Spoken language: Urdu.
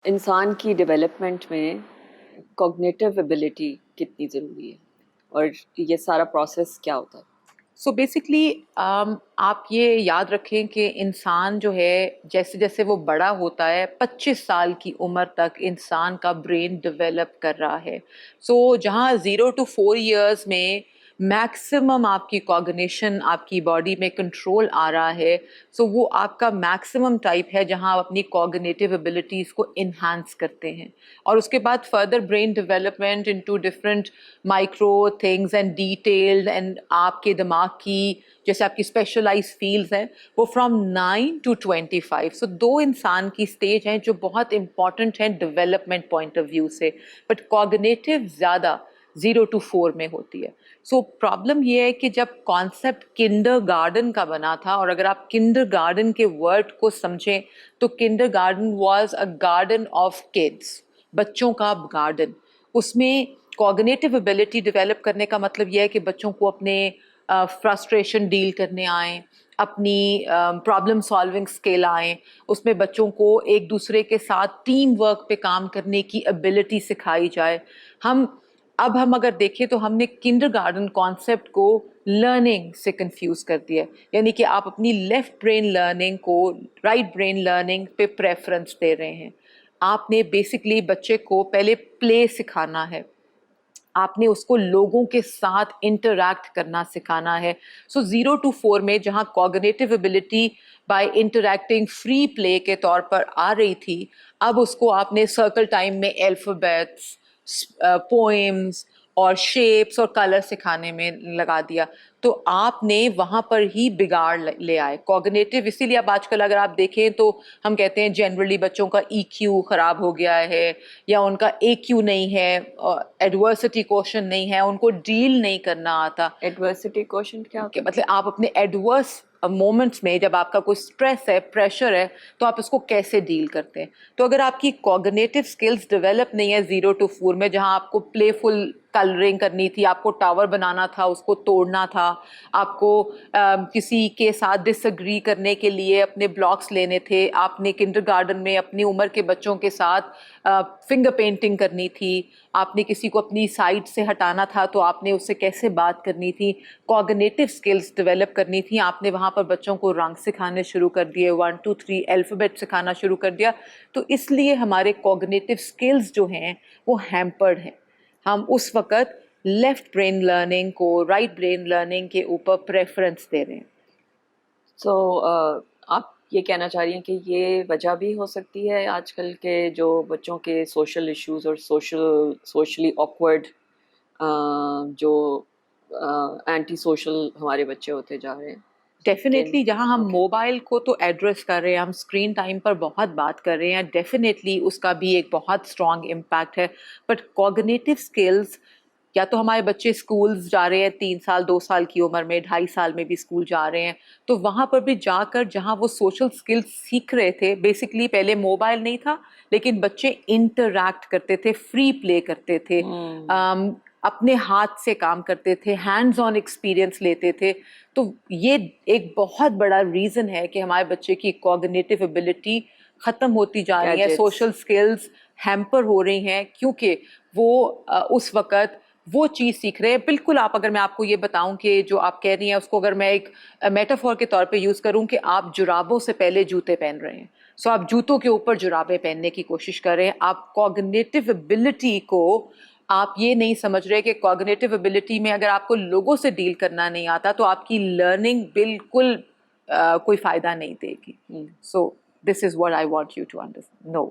انسان کی ڈیولپمنٹ میں کوگنیٹو ایبلٹی کتنی ضروری ہے اور یہ سارا پروسیس کیا ہوتا ہے؟ سو بیسکلی آپ یہ یاد رکھیں کہ انسان جو ہے جیسے جیسے وہ بڑا ہوتا ہے 25 سال کی عمر تک انسان کا برین ڈیولپ کر رہا ہے. سو جہاں 0 to 4 ایئرس میں میکسیمم آپ کی کوگنیشن آپ کی باڈی میں کنٹرول آ رہا ہے، سو وہ آپ کا میکسیمم ٹائپ ہے جہاں آپ اپنی کوگنیٹیو ایبلٹیز کو انہانس کرتے ہیں. اور اس کے بعد further brain development into different micro things and detailed and آپ کے دماغ کی جیسے آپ کی اسپیشلائز فیلڈز ہیں وہ فرام 9 to 25. سو دو انسان کی اسٹیج ہیں جو بہت امپورٹنٹ ہیں ڈیولپمنٹ پوائنٹ آف ویو سے، بٹ کوگنیٹیو زیادہ 0 to 4 میں ہوتی ہے. سو پرابلم یہ ہے کہ جب کانسیپٹ کنڈر گارڈن کا بنا تھا، اور اگر آپ کنڈر گارڈن کے ورڈ کو سمجھیں تو kinder garden was a garden of kids, بچوں کا گارڈن. اس میں کوگنیٹیو ایبلٹی ڈیولپ کرنے کا مطلب یہ ہے کہ بچوں کو اپنے فرسٹریشن ڈیل کرنے آئیں، اپنی پرابلم سالونگ اسکل آئیں، اس میں بچوں کو ایک دوسرے کے ساتھ ٹیم ورک پہ کام کرنے کی ایبلٹی سکھائی جائے. ہم اگر دیکھیں تو ہم نے کنڈر گارڈن کانسیپٹ کو لرننگ سے کنفیوز کر دیا، یعنی کہ آپ اپنی لیفٹ برین لرننگ کو رائٹ برین لرننگ پہ پریفرنس دے رہے ہیں. آپ نے بیسکلی بچے کو پہلے پلے سکھانا ہے، آپ نے اس کو لوگوں کے ساتھ انٹریکٹ کرنا سکھانا ہے. سو 0 to 4 میں جہاں cognitive ability by interacting free play کے طور پر آ رہی تھی، اب اس کو آپ نے سرکل ٹائم میں الفابیٹس، پوئمز اور شیپس اور کلر سکھانے میں لگا دیا. تو آپ نے وہاں پر ہی بگاڑ لے آئے کوگنیٹیو. اسی لیے اب آج کل اگر آپ دیکھیں تو ہم کہتے ہیں جنرلی بچوں کا ای کیو خراب ہو گیا ہے، یا ان کا اے کیو نہیں ہے، ایڈورسٹی کوشن نہیں ہے، ان کو ڈیل نہیں کرنا آتا. ایڈورسٹی کوشن کیا ہوتا ہے؟ مطلب آپ اپنے ایڈورس مومنٹس میں جب آپ کا کوئی اسٹریس ہے، پریشر ہے، تو آپ اس کو کیسے ڈیل کرتے ہیں. تو اگر آپ کی کوگنیٹیو اسکلز ڈیولپ نہیں ہے 0 to 4 میں، جہاں آپ کو پلے فل کلرنگ کرنی تھی، آپ کو ٹاور بنانا تھا، اس کو توڑنا تھا، آپ کو کسی کے ساتھ ڈس اگری کرنے کے لیے اپنے بلاکس لینے تھے، آپ نے کنڈر گارڈن میں اپنی عمر کے بچوں کے ساتھ فنگر پینٹنگ کرنی تھی، آپ نے کسی کو اپنی سائڈ سے ہٹانا تھا تو آپ نے اس سے کیسے بات کرنی تھی، کوگنیٹیو اسکلز ڈیولپ کرنی تھی، آپ نے وہاں پر بچوں کو رنگ سکھانے شروع کر دیے، 1 2 3 الفابیٹ سکھانا شروع کر دیا. تو اس لیے ہمارے کوگنیٹیو اسکلز جو ہیں وہ ہیمپرڈ ہیں. ہم اس وقت لیفٹ برین لرننگ کو رائٹ برین لرننگ کے اوپر پریفرنس دے رہے ہیں. سو آپ یہ کہنا چاہ رہی ہیں کہ یہ وجہ بھی ہو سکتی ہے آج کل کے جو بچوں کے سوشل ایشوز اور سوشلی آکورڈ جو اینٹی سوشل ہمارے بچے ہوتے جا رہے ہیں؟ ڈیفینیٹلی جہاں ہم موبائل کو تو ایڈریس کر رہے ہیں، ہم اسکرین ٹائم پر بہت بات کر رہے ہیں، ڈیفینیٹلی اس کا بھی ایک بہت اسٹرانگ امپیکٹ ہے. بٹ کوگنیٹیو اسکلز، یا تو ہمارے بچے اسکولز جا رہے ہیں 3 سال 2 سال کی عمر میں، 2.5 سال میں بھی اسکول جا رہے ہیں، تو وہاں پر بھی جا کر جہاں وہ سوشل اسکلز سیکھ رہے تھے، بیسکلی پہلے موبائل نہیں تھا لیکن بچے انٹریکٹ کرتے تھے، فری پلے کرتے تھے، اپنے ہاتھ سے کام کرتے تھے، ہینڈز آن ایکسپیرئنس لیتے تھے. تو یہ ایک بہت بڑا ریزن ہے کہ ہمارے بچے کی کوگنیٹیو ایبلٹی ختم ہوتی جا رہی ہے، سوشل سکلز ہیمپر ہو رہی ہیں، کیونکہ وہ اس وقت وہ چیز سیکھ رہے ہیں. بالکل اگر میں آپ کو یہ بتاؤں کہ جو آپ کہہ رہی ہیں اس کو اگر میں ایک میٹافور کے طور پہ یوز کروں کہ آپ جرابوں سے پہلے جوتے پہن رہے ہیں، سو آپ جوتوں کے اوپر جرابیں پہننے کی کوشش کر رہے ہیں. آپ کوگنیٹیو ایبلٹی کو آپ یہ نہیں سمجھ رہے کہ کوگنیٹیو ایبلٹی میں اگر آپ کو لوگوں سے ڈیل کرنا نہیں آتا تو آپ کی لرننگ بالکل کوئی فائدہ نہیں دے گی. So this is what I want you to understand. Know